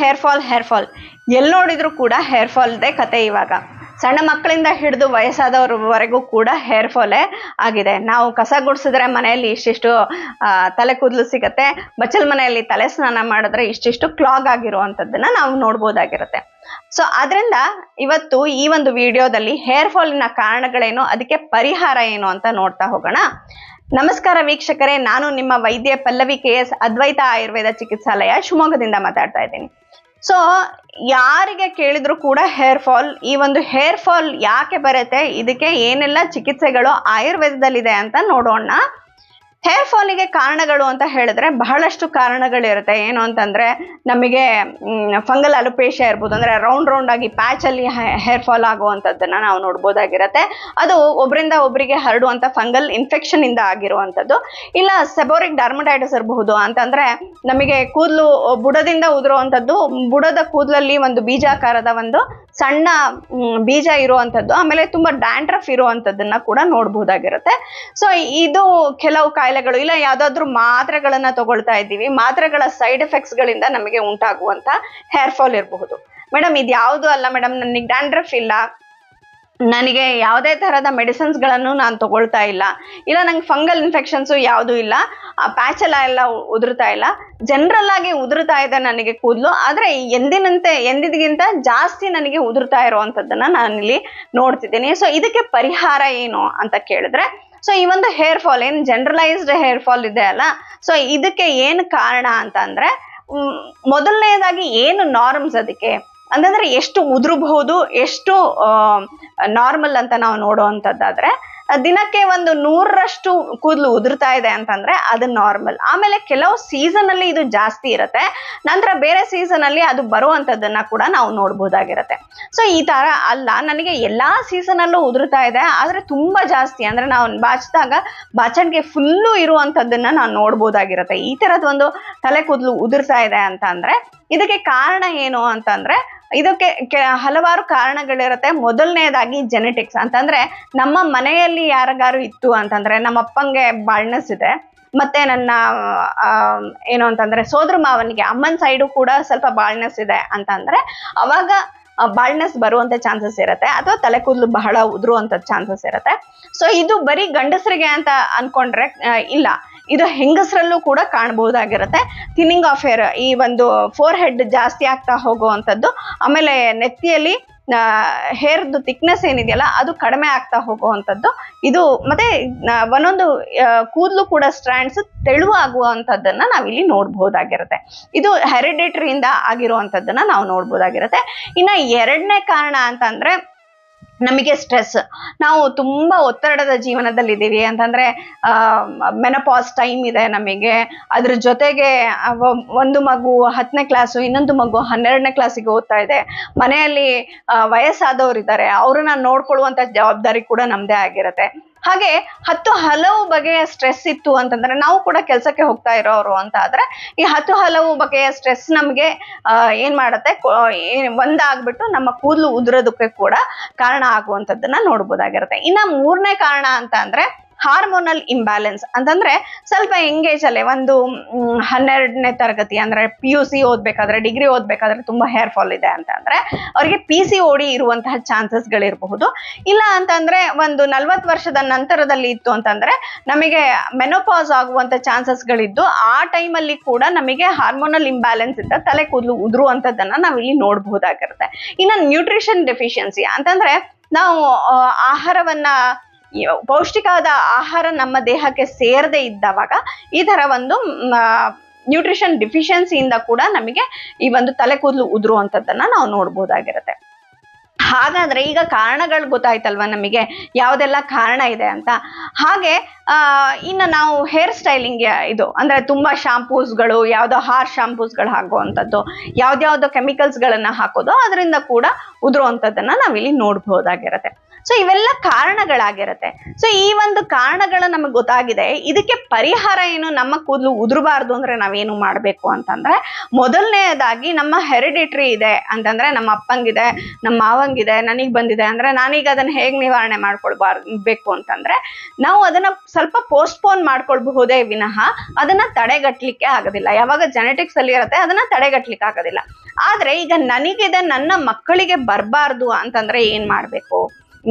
Hair fall ಎಲ್ಲಿ ನೋಡಿದ್ರು ಕೂಡ ಹೇರ್ ಫಾಲ್ದೇ ಕತೆ. ಇವಾಗ ಸಣ್ಣ ಮಕ್ಕಳಿಂದ ಹಿಡಿದು ವಯಸ್ಸಾದವ್ರವರೆಗೂ ಕೂಡ ಹೇರ್ ಫಾಲೇ ಆಗಿದೆ. ನಾವು ಕಸ ಗುಡಿಸಿದ್ರೆ ಮನೆಯಲ್ಲಿ ಇಷ್ಟಿಷ್ಟು ತಲೆ ಕೂದಲು ಸಿಗತ್ತೆ, ಬಚ್ಚಲ್ ಮನೆಯಲ್ಲಿ ತಲೆ ಸ್ನಾನ ಮಾಡಿದ್ರೆ ಇಷ್ಟಿಷ್ಟು ಕ್ಲಾಗ್ ಆಗಿರುವಂಥದ್ದನ್ನ ನಾವು ನೋಡ್ಬೋದಾಗಿರುತ್ತೆ. ಸೊ ಅದರಿಂದ ಇವತ್ತು ಈ ಒಂದು ವಿಡಿಯೋದಲ್ಲಿ ಹೇರ್ ಫಾಲಿನ ಕಾರಣಗಳೇನು, ಅದಕ್ಕೆ ಪರಿಹಾರ ಏನು ಅಂತ ನೋಡ್ತಾ ಹೋಗೋಣ. ನಮಸ್ಕಾರ ವೀಕ್ಷಕರೇ, ನಾನು ನಿಮ್ಮ ವೈದ್ಯ ಪಲ್ಲವಿ KS ಅದ್ವೈತ ಆಯುರ್ವೇದ ಚಿಕಿತ್ಸಾಲಯ ಶಿವಮೊಗ್ಗದಿಂದ ಮಾತಾಡ್ತಾ ಇದ್ದೀನಿ. ಸೊ ಯಾರಿಗೆ ಕೇಳಿದ್ರು ಕೂಡ ಹೇರ್ ಫಾಲ್, ಈ ಒಂದು ಹೇರ್ ಫಾಲ್ ಯಾಕೆ ಬರುತ್ತೆ, ಇದಕ್ಕೆ ಏನೆಲ್ಲ ಚಿಕಿತ್ಸೆಗಳು ಆಯುರ್ವೇದದಲ್ಲಿದೆ ಅಂತ ನೋಡೋಣ. ಹೇರ್ ಫಾಲಿಗೆ ಕಾರಣಗಳು ಅಂತ ಹೇಳಿದ್ರೆ ಬಹಳಷ್ಟು ಕಾರಣಗಳಿರುತ್ತೆ. ಏನು ಅಂತಂದ್ರೆ ನಮಗೆ ಫಂಗಲ್ ಅಲೋಪೇಶಿಯಾ ಇರ್ಬೋದು, ಅಂದ್ರೆ ರೌಂಡ್ ಆಗಿ ಪ್ಯಾಚ್ ಅಲ್ಲಿ ಹೇರ್ ಫಾಲ್ ಆಗುವಂಥದ್ದನ್ನ ನಾವು ನೋಡ್ಬೋದಾಗಿರುತ್ತೆ. ಅದು ಒಬ್ಬರಿಂದ ಒಬ್ಬರಿಗೆ ಹರಡುವಂತ ಫಂಗಲ್ ಇನ್ಫೆಕ್ಷನ್ ಇಂದ ಆಗಿರುವಂಥದ್ದು. ಇಲ್ಲ ಸೆಬೋರಿಕ್ ಡರ್ಮಟೈಟಿಸ್ ಇರಬಹುದು, ಅಂತಂದ್ರೆ ನಮಗೆ ಕೂದಲು ಬುಡದಿಂದ ಉದುರುವಂಥದ್ದು, ಬುಡದ ಕೂದಲಲ್ಲಿ ಒಂದು ಬೀಜಾಕಾರದ ಒಂದು ಸಣ್ಣ ಬೀಜ ಇರುವಂಥದ್ದು, ಆಮೇಲೆ ತುಂಬಾ ಡ್ಯಾಂಡ್ರಫ್ ಇರುವಂಥದ್ದನ್ನ ಕೂಡ ನೋಡ್ಬೋದಾಗಿರುತ್ತೆ. ಸೊ ಇದು ಕೆಲವು ಕಾಯಿಲೆಗಳು. ಇಲ್ಲ ಯಾವ್ದಾದ್ರು ಮಾತ್ರೆಗಳನ್ನ ತಗೊಳ್ತಾ ಇದ್ದೀವಿ, ಮಾತ್ರೆಗಳ ಸೈಡ್ ಎಫೆಕ್ಟ್ಸ್ ಗಳಿಂದ ನಮಗೆ ಉಂಟಾಗುವಂತ ಹೇರ್ ಫಾಲ್ ಇರಬಹುದು. ಮೇಡಮ್ ಇದು ಯಾವುದು ಅಲ್ಲ ಮೇಡಮ್, ನನಗೆ ಡ್ಯಾಂಡ್ರಫ್ ಇಲ್ಲ, ನನಗೆ ಯಾವುದೇ ತರಹದ ಮೆಡಿಸಿನ್ಸ್ ಗಳನ್ನು ನಾನು ತಗೊಳ್ತಾ ಇಲ್ಲ, ಇಲ್ಲ ನಂಗೆ ಫಂಗಲ್ ಇನ್ಫೆಕ್ಷನ್ಸು ಯಾವುದೂ ಇಲ್ಲ, ಆ ಪ್ಯಾಚ್ ಎಲ್ಲ ಉದುರ್ತಾ ಇಲ್ಲ, ಜನರಲ್ ಆಗಿ ಉದುರ್ತಾ ಇದೆ ನನಗೆ ಕೂದಲು, ಆದ್ರೆ ಎಂದಿಗಿಂತ ಜಾಸ್ತಿ ನನಗೆ ಉದುರ್ತಾ ಇರುವಂತದ್ದನ್ನ ನಾನಿಲ್ಲಿ ನೋಡ್ತಿದ್ದೀನಿ. ಸೊ ಇದಕ್ಕೆ ಪರಿಹಾರ ಏನು ಅಂತ ಕೇಳಿದ್ರೆ, ಸೊ ಈ ಒಂದು ಹೇರ್ ಫಾಲ್ ಏನು ಜನರಲೈಸ್ಡ್ ಹೇರ್ ಫಾಲ್ ಇದೆ ಅಲ್ಲ, ಸೊ ಇದಕ್ಕೆ ಏನು ಕಾರಣ ಅಂತ ಅಂದ್ರೆ ಮೊದಲನೇದಾಗಿ ಏನು ನಾರ್ಮ್ಸ್, ಅದಕ್ಕೆ ಅಂತಂದ್ರೆ ಎಷ್ಟು ಉದುರಬಹುದು, ಎಷ್ಟು ನಾರ್ಮಲ್ ಅಂತ ನಾವು ನೋಡುವಂಥದ್ದಾದ್ರೆ ದಿನಕ್ಕೆ ಒಂದು 100ರಷ್ಟು ಕೂದಲು ಉದುರ್ತಾ ಇದೆ ಅಂತಂದ್ರೆ ಅದು ನಾರ್ಮಲ್. ಆಮೇಲೆ ಕೆಲವು ಸೀಸನ್ ಅಲ್ಲಿ ಇದು ಜಾಸ್ತಿ ಇರುತ್ತೆ, ನಂತರ ಬೇರೆ ಸೀಸನ್ ಅಲ್ಲಿ ಅದು ಬರುವಂತದ್ದನ್ನ ಕೂಡ ನಾವು ನೋಡ್ಬೋದಾಗಿರುತ್ತೆ. ಸೊ ಈ ತರ ಅಲ್ಲ, ನನಗೆ ಎಲ್ಲಾ ಸೀಸನ್ ಅಲ್ಲೂ ಉದುರ್ತಾ ಇದೆ, ಆದ್ರೆ ತುಂಬಾ ಜಾಸ್ತಿ ಅಂದ್ರೆ ನಾವು ಬಾಚಿದಾಗ ಬಾಚಣಿಗೆ ಫುಲ್ಲು ಇರುವಂತದ್ದನ್ನ ನಾವು ನೋಡ್ಬೋದಾಗಿರುತ್ತೆ. ಈ ತರದ ಒಂದು ತಲೆ ಕೂದಲು ಉದುರ್ತಾ ಇದೆ ಅಂತ ಅಂದ್ರೆ ಇದಕ್ಕೆ ಕಾರಣ ಏನು ಅಂತಂದ್ರೆ ಇದಕ್ಕೆ ಹಲವಾರು ಕಾರಣಗಳಿರುತ್ತೆ. ಮೊದಲನೇದಾಗಿ ಜೆನೆಟಿಕ್ಸ್ ಅಂತಂದ್ರೆ ನಮ್ಮ ಮನೆಯಲ್ಲಿ ಯಾರಿಗಾರು ಇತ್ತು ಅಂತಂದ್ರೆ, ನಮ್ಮ ಅಪ್ಪಂಗೆ ಬಾಳ್ನೆಸ್ ಇದೆ, ಮತ್ತೆ ನನ್ನ ಏನು ಅಂತಂದ್ರೆ ಸೋದರ ಮಾವನಿಗೆ ಅಮ್ಮನ ಸೈಡು ಕೂಡ ಸ್ವಲ್ಪ ಬಾಳ್ನೆಸ್ ಇದೆ ಅಂತಂದ್ರೆ ಅವಾಗ ಬಾಳ್ನೆಸ್ ಬರುವಂತ ಚಾನ್ಸಸ್ ಇರುತ್ತೆ, ಅಥವಾ ತಲೆ ಕೂದಲು ಬಹಳ ಉದುರುವಂತ ಚಾನ್ಸಸ್ ಇರುತ್ತೆ. ಸೊ ಇದು ಬರೀ ಗಂಡಸರಿಗೆ ಅಂತ ಅನ್ಕೊಂಡ್ರೆ ಇಲ್ಲ, ಇದು ಹೆಂಗಸರಲ್ಲೂ ಕೂಡ ಕಾಣಬಹುದಾಗಿರುತ್ತೆ. ಥಿನ್ನಿಂಗ್ ಆಫ್ ಹೇರ್, ಈ ಒಂದು ಫೋರ್ ಹೆಡ್ ಜಾಸ್ತಿ ಆಗ್ತಾ ಹೋಗುವಂಥದ್ದು, ಆಮೇಲೆ ನೆತ್ತಿಯಲ್ಲಿ ಹೇರ್ದು ಥಿಕ್ನೆಸ್ ಏನಿದೆಯಲ್ಲ ಅದು ಕಡಿಮೆ ಆಗ್ತಾ ಹೋಗುವಂಥದ್ದು, ಇದು ಮತ್ತೆ ಒಂದೊಂದು ಕೂದಲು ಕೂಡ ಸ್ಟ್ರ್ಯಾಂಡ್ಸ್ ತೆಳುವಾಗುವಂಥದ್ದನ್ನ ನಾವಿಲ್ಲಿ ನೋಡ್ಬೋದಾಗಿರುತ್ತೆ. ಇದು ಹೆರಿಡಿಟರಿಯಿಂದ ಆಗಿರುವಂಥದ್ದನ್ನ ನಾವು ನೋಡ್ಬೋದಾಗಿರುತ್ತೆ. ಇನ್ನ ಎರಡನೇ ಕಾರಣ ಅಂತಂದ್ರೆ ನಮಗೆ ಸ್ಟ್ರೆಸ್. ನಾವು ತುಂಬಾ ಒತ್ತಡದ ಜೀವನದಲ್ಲಿ ಇದ್ದೀವಿ ಅಂತಂದ್ರೆ ಮೆನಪಾಸ್ ಟೈಮ್ ಇದೆ ನಮಗೆ, ಅದ್ರ ಜೊತೆಗೆ ಒಂದು ಮಗು 10ನೇ ಕ್ಲಾಸು, ಇನ್ನೊಂದು ಮಗು 12ನೇ ಕ್ಲಾಸಿಗೆ ಓದ್ತಾ ಇದೆ, ಮನೆಯಲ್ಲಿ ವಯಸ್ಸಾದವ್ರು ಇದ್ದಾರೆ, ಅವ್ರನ್ನ ನೋಡ್ಕೊಳ್ಳುವಂತ ಜವಾಬ್ದಾರಿ ಕೂಡ ನಮ್ದೇ ಆಗಿರುತ್ತೆ. ಹಾಗೆ ಹಲವು ಬಗೆಯ ಸ್ಟ್ರೆಸ್ ಇತ್ತು ಅಂತಂದ್ರೆ, ನಾವು ಕೂಡ ಕೆಲಸಕ್ಕೆ ಹೋಗ್ತಾ ಇರೋರು ಅಂತ ಆದ್ರೆ ಈ ಹಲವು ಬಗೆಯ ಸ್ಟ್ರೆಸ್ ನಮ್ಗೆ ಏನ್ ಮಾಡತ್ತೆ, ಒಂದಾಗ್ಬಿಟ್ಟು ನಮ್ಮ ಕೂದಲು ಉದುರೋದಕ್ಕೆ ಕೂಡ ಕಾರಣ ಆಗುವಂಥದ್ದನ್ನ ನೋಡ್ಬೋದಾಗಿರುತ್ತೆ. ಇನ್ನ ಮೂರನೇ ಕಾರಣ ಅಂತ ಅಂದ್ರೆ ಹಾರ್ಮೋನಲ್ ಇಂಬ್ಯಾಲೆನ್ಸ್ ಅಂತಂದ್ರೆ ಸ್ವಲ್ಪ ಎಂಗೇಜ್ ಅಲ್ಲೇ ಒಂದು 12ನೇ ತರಗತಿ ಅಂದ್ರೆ PUC ಓದ್ಬೇಕಾದ್ರೆ, ಡಿಗ್ರಿ ಓದ್ಬೇಕಾದ್ರೆ ತುಂಬಾ ಹೇರ್ ಫಾಲ್ ಇದೆ ಅಂತ ಅಂದ್ರೆ ಅವರಿಗೆ PCOD ಇರುವಂತಹ ಚಾನ್ಸಸ್ ಗಳಿರಬಹುದು. ಇಲ್ಲ ಅಂತಂದ್ರೆ ಒಂದು 40 ವರ್ಷದ ನಂತರದಲ್ಲಿ ಇತ್ತು ಅಂತಂದ್ರೆ ನಮಗೆ ಮೆನೋಪಾಸ್ ಆಗುವಂತ ಚಾನ್ಸಸ್ ಗಳಿದ್ದು, ಆ ಟೈಮಲ್ಲಿ ಕೂಡ ನಮಗೆ ಹಾರ್ಮೋನಲ್ ಇಂಬ್ಯಾಲೆನ್ಸ್ ಇಂದ ತಲೆ ಕೂದಲು ಉದುರುವಂತದ್ದನ್ನ ನಾವಿಲ್ಲಿ ನೋಡ್ಬಹುದಾಗಿರುತ್ತೆ. ಇನ್ನು ನ್ಯೂಟ್ರಿಷನ್ ಡೆಫಿಷಿಯನ್ಸಿ ಅಂತಂದ್ರೆ ನಾವು ಆಹಾರವನ್ನ, ಪೌಷ್ಟಿಕವಾದ ಆಹಾರ ನಮ್ಮ ದೇಹಕ್ಕೆ ಸೇರದೆ ಇದ್ದವಾಗ ಈ ತರ ಒಂದು ನ್ಯೂಟ್ರಿಷನ್ ಡಿಫಿಷಿಯನ್ಸಿಯಿಂದ ಕೂಡ ನಮಗೆ ಈ ಒಂದು ತಲೆ ಕೂದಲು ಉದುರುವಂಥದ್ದನ್ನ ನಾವು ನೋಡ್ಬೋದಾಗಿರುತ್ತೆ. ಹಾಗಾದ್ರೆ ಈಗ ಕಾರಣಗಳು ಗೊತ್ತಾಯ್ತಲ್ವಾ ನಮಗೆ ಯಾವ್ದೆಲ್ಲ ಕಾರಣ ಇದೆ ಅಂತ. ಹಾಗೆ ಇನ್ನು ನಾವು ಹೇರ್ ಸ್ಟೈಲಿಂಗ್ ಇದು ಅಂದ್ರೆ ತುಂಬಾ ಶಾಂಪೂಸ್ಗಳು, ಯಾವ್ದೋ ಹಾರ್ ಶಾಂಪೂಸ್ಗಳು ಹಾಕುವಂಥದ್ದು, ಯಾವ್ದ್ಯಾವ್ದೋ ಕೆಮಿಕಲ್ಸ್ಗಳನ್ನ ಹಾಕೋದು, ಅದರಿಂದ ಕೂಡ ಉದುರುವಂಥದ್ದನ್ನ ನಾವಿಲ್ಲಿ ನೋಡ್ಬೋದಾಗಿರುತ್ತೆ. ಸೊ ಇವೆಲ್ಲ ಕಾರಣಗಳಾಗಿರುತ್ತೆ. ಸೊ ಈ ಒಂದು ಕಾರಣಗಳು ನಮಗೆ ಗೊತ್ತಾಗಿದೆ. ಇದಕ್ಕೆ ಪರಿಹಾರ ಏನು, ನಮ್ಮ ಕೂದಲು ಉದುರಬಾರ್ದು ಅಂದ್ರೆ ನಾವೇನು ಮಾಡಬೇಕು ಅಂತಂದ್ರೆ, ಮೊದಲನೇದಾಗಿ ನಮ್ಮ ಹೆರಿಡಿಟ್ರಿ ಇದೆ ಅಂತಂದ್ರೆ, ನಮ್ಮ ಅಪ್ಪಂಗಿದೆ, ನಮ್ಮ ಮಾವಂಗಿದೆ, ನನಗೆ ಬಂದಿದೆ ಅಂದ್ರೆ ನಾನೀಗ ಅದನ್ನ ಹೇಗೆ ನಿವಾರಣೆ ಮಾಡ್ಕೊಳ್ಬೇಕು ಅಂತಂದ್ರೆ, ನಾವು ಅದನ್ನ ಸ್ವಲ್ಪ ಪೋಸ್ಟ್ಪೋನ್ ಮಾಡ್ಕೊಳ್ಬಹುದೇ ವಿನಃ ಅದನ್ನ ತಡೆಗಟ್ಟಲಿಕ್ಕೆ ಆಗೋದಿಲ್ಲ. ಯಾವಾಗ ಜೆನೆಟಿಕ್ಸ್ ಅಲ್ಲಿ ಇರುತ್ತೆ ಅದನ್ನ ತಡೆಗಟ್ಟಲಿಕ್ಕೆ ಆಗೋದಿಲ್ಲ. ಆದ್ರೆ ಈಗ ನನಗಿದೆ, ನನ್ನ ಮಕ್ಕಳಿಗೆ ಬರಬಾರ್ದು ಅಂತಂದ್ರೆ ಏನ್ ಮಾಡ್ಬೇಕು?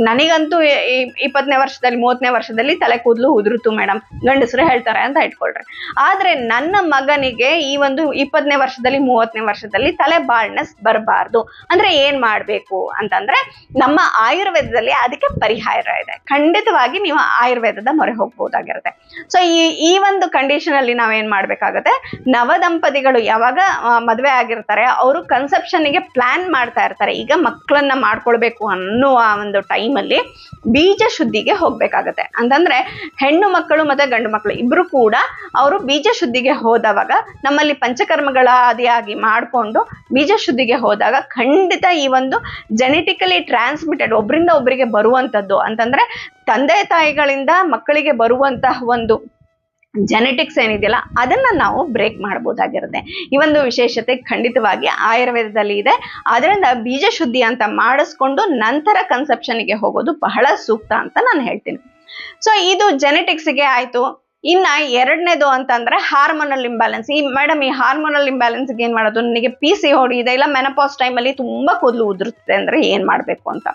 ನನಗಂತೂ 20ನೇ ವರ್ಷದಲ್ಲಿ 30ನೇ ವರ್ಷದಲ್ಲಿ ತಲೆ ಕೂದಲು ಉದುರುತು ಮೇಡಮ್, ಗಂಡಸರು ಹೇಳ್ತಾರೆ ಅಂತ ಇಟ್ಕೊಳ್ರಿ. ಆದ್ರೆ ನನ್ನ ಮಗನಿಗೆ ಈ ಒಂದು 20ನೇ ವರ್ಷದಲ್ಲಿ 30ನೇ ವರ್ಷದಲ್ಲಿ ತಲೆ ಬಾಳ್ನೆಸ್ ಬರಬಾರ್ದು ಅಂದ್ರೆ ಏನ್ ಮಾಡ್ಬೇಕು ಅಂತಂದ್ರೆ, ನಮ್ಮ ಆಯುರ್ವೇದದಲ್ಲಿ ಅದಕ್ಕೆ ಪರಿಹಾರ ಇದೆ. ಖಂಡಿತವಾಗಿ ನೀವು ಆಯುರ್ವೇದದ ಮೊರೆ ಹೋಗ್ಬೋದಾಗಿರುತ್ತೆ. ಸೊ ಈ ಒಂದು ಕಂಡೀಷನ್ ಅಲ್ಲಿ ನಾವೇನ್ ಮಾಡ್ಬೇಕಾಗತ್ತೆ, ನವದಂಪತಿಗಳು ಯಾವಾಗ ಮದುವೆ ಆಗಿರ್ತಾರೆ ಅವರು ಕನ್ಸೆಪ್ಷನ್ಗೆ ಪ್ಲಾನ್ ಮಾಡ್ತಾ ಇರ್ತಾರೆ. ಈಗ ಮಕ್ಕಳನ್ನ ಮಾಡ್ಕೊಳ್ಬೇಕು ಅನ್ನುವ ಒಂದು ಟೈಮಲ್ಲಿ ಬೀಜ ಶುದ್ಧಿಗೆ ಹೋಗ್ಬೇಕಾಗತ್ತೆ. ಅಂತಂದ್ರೆ ಹೆಣ್ಣು ಮಕ್ಕಳು ಮತ್ತೆ ಗಂಡು ಮಕ್ಕಳು ಇಬ್ರು ಕೂಡ ಅವರು ಬೀಜ ಶುದ್ಧಿಗೆ ಹೋದವಾಗ, ನಮ್ಮಲ್ಲಿ ಪಂಚಕರ್ಮಗಳ ಆದಿಯಾಗಿ ಮಾಡಿಕೊಂಡು ಬೀಜ ಶುದ್ಧಿಗೆ ಹೋದಾಗ ಖಂಡಿತ ಈ ಒಂದು ಜೆನೆಟಿಕಲಿ ಟ್ರಾನ್ಸ್ಮಿಟೆಡ್ ಒಬ್ರಿಂದ ಒಬ್ಬರಿಗೆ ಬರುವಂತದ್ದು ಅಂತಂದ್ರೆ ತಂದೆ ತಾಯಿಗಳಿಂದ ಮಕ್ಕಳಿಗೆ ಬರುವಂತಹ ಒಂದು ಜೆನೆಟಿಕ್ಸ್ ಏನಿದೆಯಲ್ಲ ಅದನ್ನ ನಾವು ಬ್ರೇಕ್ ಮಾಡಬಹುದಾಗಿರುತ್ತೆ. ಈ ಒಂದು ವಿಶೇಷತೆ ಖಂಡಿತವಾಗಿ ಆಯುರ್ವೇದದಲ್ಲಿ ಇದೆ. ಅದರಿಂದ ಬೀಜ ಶುದ್ಧಿ ಅಂತ ಮಾಡಿಸ್ಕೊಂಡು ನಂತರ ಕನ್ಸೆಪ್ಷನ್ಗೆ ಹೋಗೋದು ಬಹಳ ಸೂಕ್ತ ಅಂತ ನಾನು ಹೇಳ್ತೀನಿ. ಸೊ ಇದು ಜೆನೆಟಿಕ್ಸ್ಗೆ ಆಯ್ತು. ಇನ್ನ ಎರಡನೇದು ಅಂತಂದ್ರೆ ಹಾರ್ಮೋನಲ್ ಇಂಬ್ಯಾಲೆನ್ಸ್. ಈ ಮೇಡಮ್ ಈ ಹಾರ್ಮೋನಲ್ ಇಂಬ್ಯಾಲೆನ್ಸ್ಗೆ ಏನ್ ಮಾಡೋದು, ನನಗೆ PCOD ಇದೆ, ಇಲ್ಲ ಮೆನಪಾಸ್ ಟೈಮಲ್ಲಿ ತುಂಬಾ ಕೂದಲು ಉದುರುತ್ತೆ ಅಂದ್ರೆ ಏನ್ ಮಾಡ್ಬೇಕು ಅಂತ.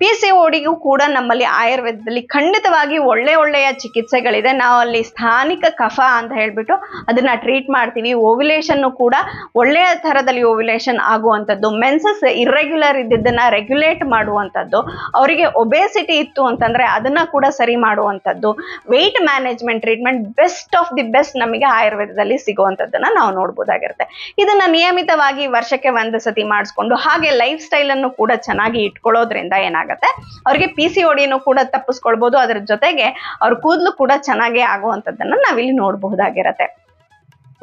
PCODಗೂ ಕೂಡ ನಮ್ಮಲ್ಲಿ ಆಯುರ್ವೇದದಲ್ಲಿ ಖಂಡಿತವಾಗಿ ಒಳ್ಳೆಯ ಚಿಕಿತ್ಸೆಗಳಿದೆ. ನಾವು ಅಲ್ಲಿ ಸ್ಥಾನಿಕ ಕಫ ಅಂತ ಹೇಳ್ಬಿಟ್ಟು ಅದನ್ನ ಟ್ರೀಟ್ ಮಾಡ್ತೀವಿ. ಓವ್ಯುಲೇಷನ್ ಕೂಡ ಒಳ್ಳೆಯ ತರದಲ್ಲಿ ಓವ್ಯುಲೇಷನ್ ಆಗುವಂಥದ್ದು, ಮೆನ್ಸಸ್ ಇರ್ರೆಗ್ಯುಲರ್ ಇದ್ದಿದ್ದನ್ನ ರೆಗ್ಯುಲೇಟ್ ಮಾಡುವಂಥದ್ದು, ಅವರಿಗೆ ಒಬೇಸಿಟಿ ಇತ್ತು ಅಂತಂದ್ರೆ ಅದನ್ನ ಕೂಡ ಸರಿ ಮಾಡುವಂಥದ್ದು, weight management treatment best of the best ನಮಗೆ ಆಯುರ್ವೇದದಲ್ಲಿ ಸಿಗುವಂಥದ್ದನ್ನ ನಾವು ನೋಡ್ಬೋದಾಗಿರುತ್ತೆ. ಇದನ್ನ ನಿಯಮಿತವಾಗಿ ವರ್ಷಕ್ಕೆ ಒಂದು ಸತಿ ಮಾಡಿಸ್ಕೊಂಡು ಹಾಗೆ ಲೈಫ್ ಸ್ಟೈಲ್ ಅನ್ನು ಕೂಡ ಚೆನ್ನಾಗಿ ಇಟ್ಕೊಳ್ಳೋದ್ರಿಂದ ಏನಾಗುತ್ತೆ, ಅವ್ರಿಗೆ PCODನೂ ಕೂಡ ತಪ್ಪಿಸ್ಕೊಳ್ಬಹುದು. ಅದ್ರ ಜೊತೆಗೆ ಅವ್ರ ಕೂದಲು ಕೂಡ ಚೆನ್ನಾಗಿ ಆಗುವಂಥದ್ದನ್ನ ನಾವಿಲ್ಲಿ ನೋಡಬಹುದಾಗಿರುತ್ತೆ.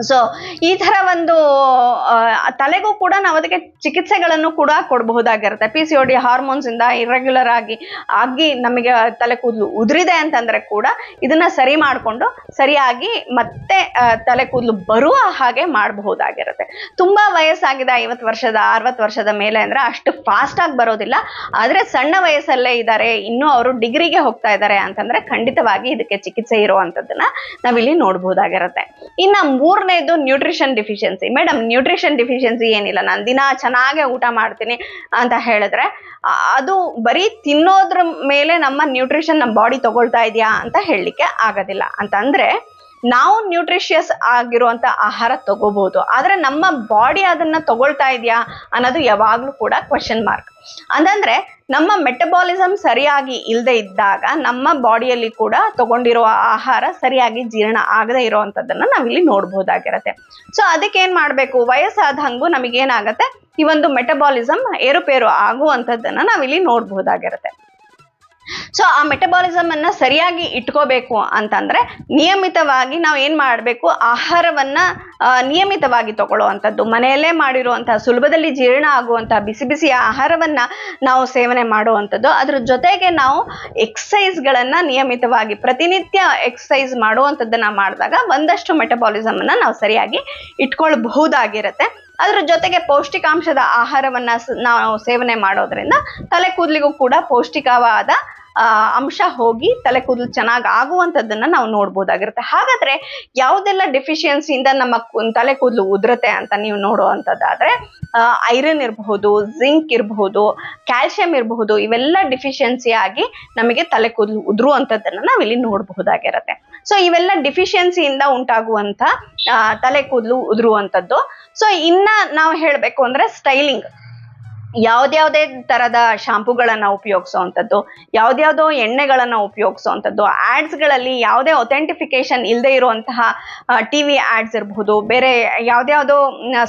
ಸೊ ಈ ತರ ಒಂದು ತಲೆಗೂ ಕೂಡ ನಾವು ಅದಕ್ಕೆ ಚಿಕಿತ್ಸೆಗಳನ್ನು ಕೂಡ ಕೊಡಬಹುದಾಗಿರುತ್ತೆ. PCOD ಹಾರ್ಮೋನ್ಸ್ ಇಂದ ಇರ್ರೆಗ್ಯುಲರ್ ಆಗಿ ನಮಗೆ ತಲೆ ಕೂದಲು ಉದುರಿದೆ ಅಂತಂದ್ರೆ ಕೂಡ ಇದನ್ನ ಸರಿ ಮಾಡಿಕೊಂಡು ಸರಿಯಾಗಿ ಮತ್ತೆ ತಲೆ ಕೂದಲು ಬರುವ ಹಾಗೆ ಮಾಡಬಹುದಾಗಿರುತ್ತೆ. ತುಂಬಾ ವಯಸ್ಸಾಗಿದೆ, 50 ವರ್ಷದ 60 ವರ್ಷದ ಮೇಲೆ ಅಂದ್ರೆ ಅಷ್ಟು ಫಾಸ್ಟ್ ಆಗಿ ಬರೋದಿಲ್ಲ. ಆದ್ರೆ ಸಣ್ಣ ವಯಸ್ಸಲ್ಲೇ ಇದ್ದಾರೆ, ಇನ್ನೂ ಅವರು ಡಿಗ್ರಿಗೆ ಹೋಗ್ತಾ ಇದ್ದಾರೆ ಅಂತಂದ್ರೆ ಖಂಡಿತವಾಗಿ ಇದಕ್ಕೆ ಚಿಕಿತ್ಸೆ ಇರುವಂತದ್ದನ್ನ ನಾವಿಲ್ಲಿ ನೋಡಬಹುದಾಗಿರುತ್ತೆ. ಇನ್ನ ಮೂರನೇದು nutrition deficiency. Madam nutrition deficiency ಏನಿಲ್ಲ, ನಾನು ದಿನ ಚೆನ್ನಾಗಿ ಊಟ ಮಾಡ್ತೀನಿ ಅಂತ ಹೇಳಿದ್ರೆ ಅದು ಬರೀ ತಿನ್ನೋದ್ರ ಮೇಲೆ ನಮ್ಮ ನ್ಯೂಟ್ರಿಷನ್ ನಮ್ಮ ಬಾಡಿ ತಗೊಳ್ತಾ ಇದೆಯಾ ಅಂತ ಹೇಳಲಿಕ್ಕೆ ಆಗೋದಿಲ್ಲ. ಅಂತಂದ್ರೆ ನಾವು ನ್ಯೂಟ್ರಿಷಿಯಸ್ ಆಗಿರುವಂತ ಆಹಾರ ತಗೋಬಹುದು, ಆದ್ರೆ ನಮ್ಮ ಬಾಡಿ ಅದನ್ನ ತಗೊಳ್ತಾ ಇದೆಯಾ ಅನ್ನೋದು ಯಾವಾಗ್ಲೂ ಕೂಡ ಕ್ವೆಶ್ಚನ್ ಮಾರ್ಕ್. ಅಂತಂದ್ರೆ ನಮ್ಮ ಮೆಟಬಾಲಿಸಮ್ ಸರಿಯಾಗಿ ಇಲ್ಲದೆ ಇದ್ದಾಗ ನಮ್ಮ ಬಾಡಿಯಲ್ಲಿ ಕೂಡ ತಗೊಂಡಿರುವ ಆಹಾರ ಸರಿಯಾಗಿ ಜೀರ್ಣ ಆಗದೆ ಇರುವಂತದ್ದನ್ನ ನಾವಿಲ್ಲಿ ನೋಡ್ಬೋದಾಗಿರತ್ತೆ. ಸೊ ಅದಕ್ಕೆ ಏನ್ ಮಾಡ್ಬೇಕು, ವಯಸ್ಸಾದಂಗೂ ನಮಗೇನಾಗತ್ತೆ, ಈ ಒಂದು ಮೆಟಬಾಲಿಸಮ್ ಏರುಪೇರು ಆಗುವಂಥದ್ದನ್ನ ನಾವಿಲ್ಲಿ ನೋಡ್ಬೋದಾಗಿರುತ್ತೆ. ಸೊ ಆ ಮೆಟಬಾಲಿಸಮ್ ಅನ್ನ ಸರಿಯಾಗಿ ಇಟ್ಕೋಬೇಕು ಅಂತಂದ್ರೆ ನಿಯಮಿತವಾಗಿ ನಾವು ಏನ್ ಮಾಡ್ಬೇಕು, ಆಹಾರವನ್ನ ನಿಯಮಿತವಾಗಿ ತಗೊಳ್ಳುವಂಥದ್ದು, ಮನೆಯಲ್ಲೇ ಮಾಡಿರುವಂತಹ ಸುಲಭದಲ್ಲಿ ಜೀರ್ಣ ಆಗುವಂತಹ ಬಿಸಿ ಬಿಸಿ ಆಹಾರವನ್ನ ನಾವು ಸೇವನೆ ಮಾಡುವಂಥದ್ದು. ಅದ್ರ ಜೊತೆಗೆ ನಾವು ಎಕ್ಸಸೈಸ್ಗಳನ್ನ ನಿಯಮಿತವಾಗಿ ಪ್ರತಿನಿತ್ಯ ಎಕ್ಸಸೈಸ್ ಮಾಡುವಂಥದ್ದನ್ನ ಮಾಡಿದಾಗ ಒಂದಷ್ಟು ಮೆಟಬಾಲಿಸಮ್ ಅನ್ನ ನಾವು ಸರಿಯಾಗಿ ಇಟ್ಕೊಳ್ಬಹುದಾಗಿರುತ್ತೆ. ಅದ್ರ ಜೊತೆಗೆ ಪೌಷ್ಟಿಕಾಂಶದ ಆಹಾರವನ್ನ ನಾವು ಸೇವನೆ ಮಾಡೋದ್ರಿಂದ ತಲೆ ಕೂದಲಿಗೂ ಕೂಡ ಪೌಷ್ಟಿಕವಾದ ಅಂಶ ಹೋಗಿ ತಲೆ ಕೂದಲು ಚೆನ್ನಾಗಿ ಆಗುವಂಥದ್ದನ್ನ ನಾವು ನೋಡ್ಬೋದಾಗಿರುತ್ತೆ. ಹಾಗಾದ್ರೆ ಯಾವುದೆಲ್ಲ ಡೆಫಿಷಿಯನ್ಸಿಯಿಂದ ನಮ್ಮ ತಲೆ ಕೂದಲು ಉದುರುತ್ತೆ ಅಂತ ನೀವು ನೋಡುವಂಥದ್ದಾದ್ರೆ ಐರನ್ ಇರಬಹುದು, ಜಿಂಕ್ ಇರಬಹುದು, ಕ್ಯಾಲ್ಸಿಯಂ ಇರಬಹುದು, ಇವೆಲ್ಲ ಡಿಫಿಷಿಯನ್ಸಿ ಆಗಿ ನಮಗೆ ತಲೆ ಕೂದಲು ಉದುರುವಂಥದ್ದನ್ನ ನಾವಿಲ್ಲಿ ನೋಡಬಹುದಾಗಿರುತ್ತೆ. ಸೊ ಇವೆಲ್ಲ ಡಿಫಿಷಿಯನ್ಸಿಯಿಂದ ಉಂಟಾಗುವಂತ ತಲೆ ಕೂದಲು ಉದುರುವಂಥದ್ದು. ಸೊ ಇನ್ನ ನಾವು ಹೇಳ್ಬೇಕು ಅಂದ್ರೆ ಸ್ಟೈಲಿಂಗ್, ಯಾವ್ದ್ಯಾವ್ದೇ ತರದ ಶಾಂಪುಗಳನ್ನ ಉಪಯೋಗಿಸುವಂಥದ್ದು, ಯಾವ್ದ್ಯಾವ್ದೋ ಎಣ್ಣೆಗಳನ್ನ ಉಪಯೋಗಿಸುವಂಥದ್ದು, ಆಡ್ಸ್ಗಳಲ್ಲಿ ಯಾವುದೇ ಅಥೆಂಟಿಫಿಕೇಶನ್ ಇಲ್ಲದೆ ಇರುವಂತಹ TV ಆಡ್ಸ್ ಇರಬಹುದು, ಬೇರೆ ಯಾವ್ದ್ಯಾವ್ದೋ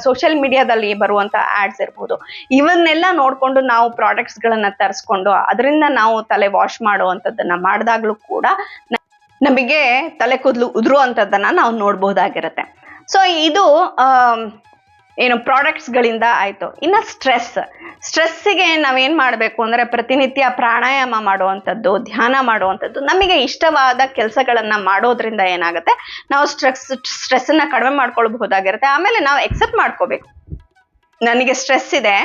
ಸೋಷಿಯಲ್ ಮೀಡಿಯಾದಲ್ಲಿ ಬರುವಂತ ಆಡ್ಸ್ ಇರಬಹುದು, ಇವನ್ನೆಲ್ಲ ನೋಡ್ಕೊಂಡು ನಾವು ಪ್ರಾಡಕ್ಟ್ಸ್ಗಳನ್ನ ತರಿಸ್ಕೊಂಡು ಅದರಿಂದ ನಾವು ತಲೆ ವಾಶ್ ಮಾಡುವಂಥದ್ದನ್ನ ಮಾಡಿದಾಗ್ಲೂ ಕೂಡ ನಮಗೆ ತಲೆ ಕೂದಲು ಉದುರುವಂಥದ್ದನ್ನ ನಾವು ನೋಡ್ಬಹುದಾಗಿರುತ್ತೆ. ಸೊ ಇದು ಏನು ಪ್ರಾಡಕ್ಟ್ಸ್ಗಳಿಂದ ಆಯಿತು. ಇನ್ನು ಸ್ಟ್ರೆಸ್ಸಿಗೆ ನಾವೇನು ಮಾಡಬೇಕು ಅಂದರೆ ಪ್ರತಿನಿತ್ಯ ಪ್ರಾಣಾಯಾಮ ಮಾಡುವಂಥದ್ದು, ಧ್ಯಾನ ಮಾಡುವಂಥದ್ದು, ನಮಗೆ ಇಷ್ಟವಾದ ಕೆಲಸಗಳನ್ನು ಮಾಡೋದ್ರಿಂದ ಏನಾಗುತ್ತೆ, ನಾವು ಸ್ಟ್ರೆಸ್ಸನ್ನು ಕಡಿಮೆ ಮಾಡ್ಕೊಳ್ಬಹುದಾಗಿರುತ್ತೆ. ಆಮೇಲೆ ನಾವು ಎಕ್ಸೆಪ್ಟ್ ಮಾಡ್ಕೋಬೇಕು, ನನಗೆ ಸ್ಟ್ರೆಸ್ ಇದೆ,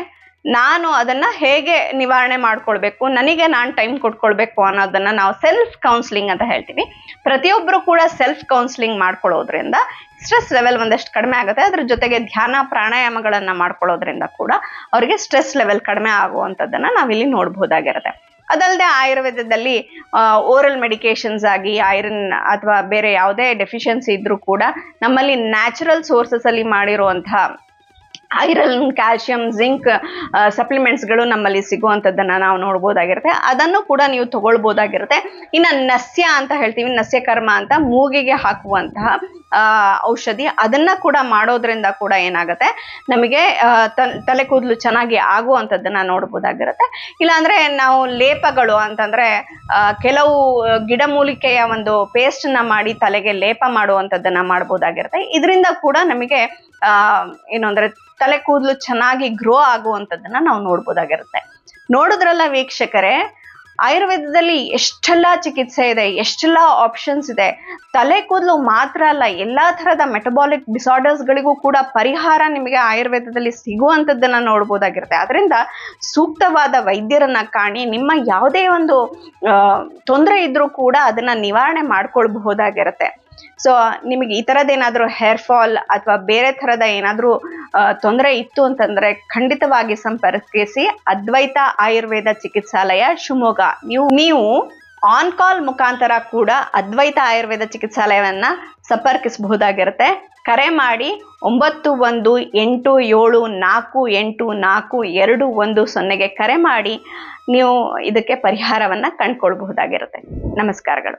ನಾನು ಅದನ್ನ ಹೇಗೆ ನಿವಾರಣೆ ಮಾಡ್ಕೊಳ್ಬೇಕು, ನನಗೆ ನಾನು ಟೈಮ್ ಕೊಟ್ಕೊಳ್ಬೇಕು ಅನ್ನೋದನ್ನ ನಾವು ಸೆಲ್ಫ್ ಕೌನ್ಸಿಲಿಂಗ್ ಅಂತ ಹೇಳ್ತೀವಿ. ಪ್ರತಿಯೊಬ್ಬರು ಕೂಡ ಸೆಲ್ಫ್ ಕೌನ್ಸಿಲಿಂಗ್ ಮಾಡ್ಕೊಳ್ಳೋದ್ರಿಂದ ಸ್ಟ್ರೆಸ್ ಲೆವೆಲ್ ಒಂದಷ್ಟು ಕಡಿಮೆ ಆಗುತ್ತೆ. ಅದ್ರ ಜೊತೆಗೆ ಧ್ಯಾನ ಪ್ರಾಣಾಯಾಮಗಳನ್ನ ಮಾಡ್ಕೊಳ್ಳೋದ್ರಿಂದ ಕೂಡ ಅವರಿಗೆ ಸ್ಟ್ರೆಸ್ ಲೆವೆಲ್ ಕಡಿಮೆ ಆಗುವಂಥದ್ದನ್ನ ನಾವಿಲ್ಲಿ ನೋಡ್ಬೋದಾಗಿರುತ್ತೆ. ಅದಲ್ಲದೆ ಆಯುರ್ವೇದದಲ್ಲಿ ಓರಲ್ ಮೆಡಿಕೇಶನ್ಸ್ ಆಗಿ ಐರನ್ ಅಥವಾ ಬೇರೆ ಯಾವುದೇ ಡೆಫಿಷಿಯನ್ಸಿ ಇದ್ರೂ ಕೂಡ ನಮ್ಮಲ್ಲಿ ನ್ಯಾಚುರಲ್ ಸೋರ್ಸಸ್ ಅಲ್ಲಿ ಮಾಡಿರುವಂತಹ ಐರನ್, ಕ್ಯಾಲ್ಸಿಯಂ, ಜಿಂಕ್ ಸಪ್ಲಿಮೆಂಟ್ಸ್ಗಳು ನಮ್ಮಲ್ಲಿ ಸಿಗುವಂಥದ್ದನ್ನು ನಾವು ನೋಡ್ಬೋದಾಗಿರುತ್ತೆ. ಅದನ್ನು ಕೂಡ ನೀವು ತಗೊಳ್ಬೋದಾಗಿರುತ್ತೆ. ಇನ್ನು ನಸ್ಯ ಅಂತ ಹೇಳ್ತೀವಿ, ನಸ್ಯಕರ್ಮ ಅಂತ ಮೂಗಿಗೆ ಹಾಕುವಂತಹ ಔಷಧಿ, ಅದನ್ನ ಕೂಡ ಮಾಡೋದ್ರಿಂದ ಕೂಡ ಏನಾಗುತ್ತೆ, ನಮಗೆ ತಲೆ ಕೂದಲು ಚೆನ್ನಾಗಿ ಆಗುವಂಥದ್ದನ್ನ ನೋಡ್ಬೋದಾಗಿರುತ್ತೆ. ಇಲ್ಲಾಂದ್ರೆ ನಾವು ಲೇಪಗಳು ಅಂತಂದ್ರೆ ಕೆಲವು ಗಿಡಮೂಲಿಕೆಯ ಒಂದು ಪೇಸ್ಟನ್ನ ಮಾಡಿ ತಲೆಗೆ ಲೇಪ ಮಾಡುವಂಥದ್ದನ್ನ ಮಾಡ್ಬೋದಾಗಿರುತ್ತೆ. ಇದರಿಂದ ಕೂಡ ನಮಗೆ ಏನು ಅಂದ್ರೆ ತಲೆ ಕೂದಲು ಚೆನ್ನಾಗಿ ಗ್ರೋ ಆಗುವಂಥದ್ದನ್ನ ನಾವು ನೋಡ್ಬೋದಾಗಿರುತ್ತೆ. ನೋಡಿದ್ರಲ್ಲ ವೀಕ್ಷಕರೇ, ಆಯುರ್ವೇದದಲ್ಲಿ ಎಷ್ಟೆಲ್ಲ ಚಿಕಿತ್ಸೆ ಇದೆ, ಎಷ್ಟೆಲ್ಲ ಆಪ್ಷನ್ಸ್ ಇದೆ. ತಲೆ ಕೂದಲು ಮಾತ್ರ ಅಲ್ಲ, ಎಲ್ಲಾ ತರದ ಮೆಟಬಾಲಿಕ್ ಡಿಸಾರ್ಡರ್ಸ್ಗಳಿಗೂ ಕೂಡ ಪರಿಹಾರ ನಿಮಗೆ ಆಯುರ್ವೇದದಲ್ಲಿ ಸಿಗುವಂಥದ್ದನ್ನ ನೋಡ್ಬೋದಾಗಿರುತ್ತೆ. ಅದರಿಂದ ಸೂಕ್ತವಾದ ವೈದ್ಯರನ್ನ ಕಾಣಿ, ನಿಮ್ಮ ಯಾವುದೇ ಒಂದು ತೊಂದರೆ ಇದ್ರೂ ಕೂಡ ಅದನ್ನ ನಿವಾರಣೆ ಮಾಡ್ಕೊಳ್ಬಹುದಾಗಿರುತ್ತೆ. ಸೊ ನಿಮಗೆ ಈ ಥರದ್ದೇನಾದರೂ ಹೇರ್ ಫಾಲ್ ಅಥವಾ ಬೇರೆ ಥರದ ಏನಾದರೂ ತೊಂದರೆ ಇತ್ತು ಅಂತಂದರೆ ಖಂಡಿತವಾಗಿ ಸಂಪರ್ಕಿಸಿ ಅದ್ವೈತ ಆಯುರ್ವೇದ ಚಿಕಿತ್ಸಾಲಯ ಶಿವಮೊಗ್ಗ. ನೀವು ಆನ್ ಕಾಲ್ ಮುಖಾಂತರ ಕೂಡ ಅದ್ವೈತ ಆಯುರ್ವೇದ ಚಿಕಿತ್ಸಾಲಯವನ್ನ ಸಂಪರ್ಕಿಸಬಹುದಾಗಿರುತ್ತೆ. ಕರೆ ಮಾಡಿ 9187484210 ಕರೆ ಮಾಡಿ ನೀವು ಇದಕ್ಕೆ ಪರಿಹಾರವನ್ನ ಕಂಡುಕೊಳ್ಬಹುದಾಗಿರುತ್ತೆ. ನಮಸ್ಕಾರಗಳು.